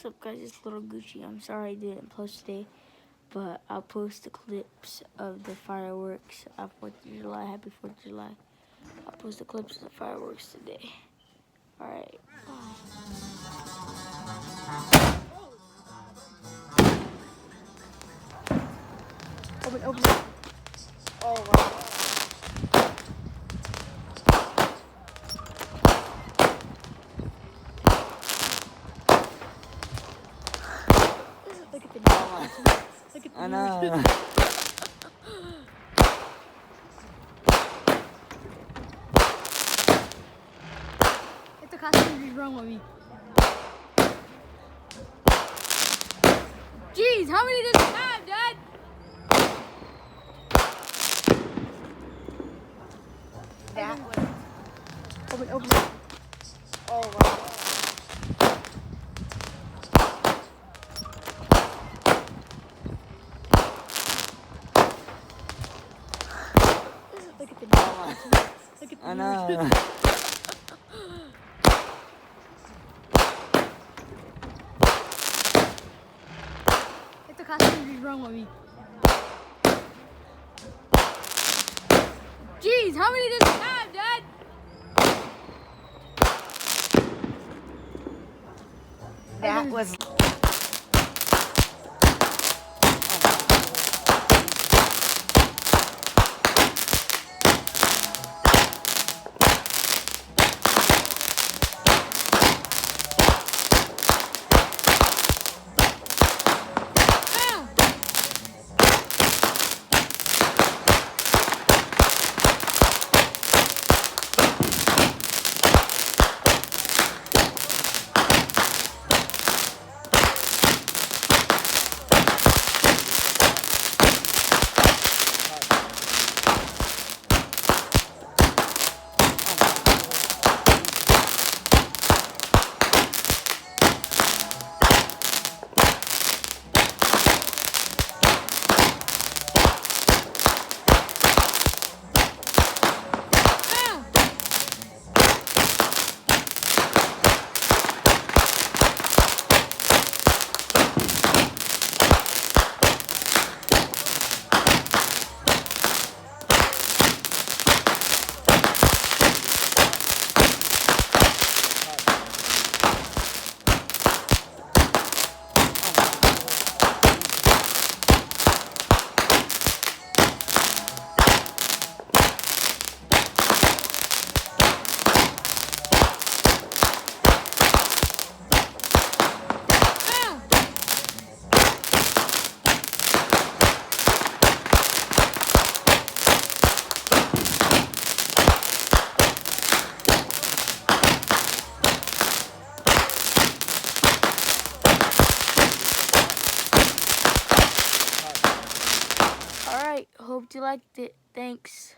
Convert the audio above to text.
What's up, guys? It's Little Gucci. I'm sorry I didn't post today, but I'll post the clips of the fireworks of 4th of July. Happy 4th of July. I'll post the clips of the fireworks today. Alright. Open it. Oh my god. Look at the dog. Look at the I know. It's a costume wrong with me. Jeez, how many does it have, Dad? That was... Open it. Oh my god. Look at the dog. Look at the I know. It's a costume wrong with me. Jeez, how many does it have, Dad? That was... Alright, hope you liked it. Thanks.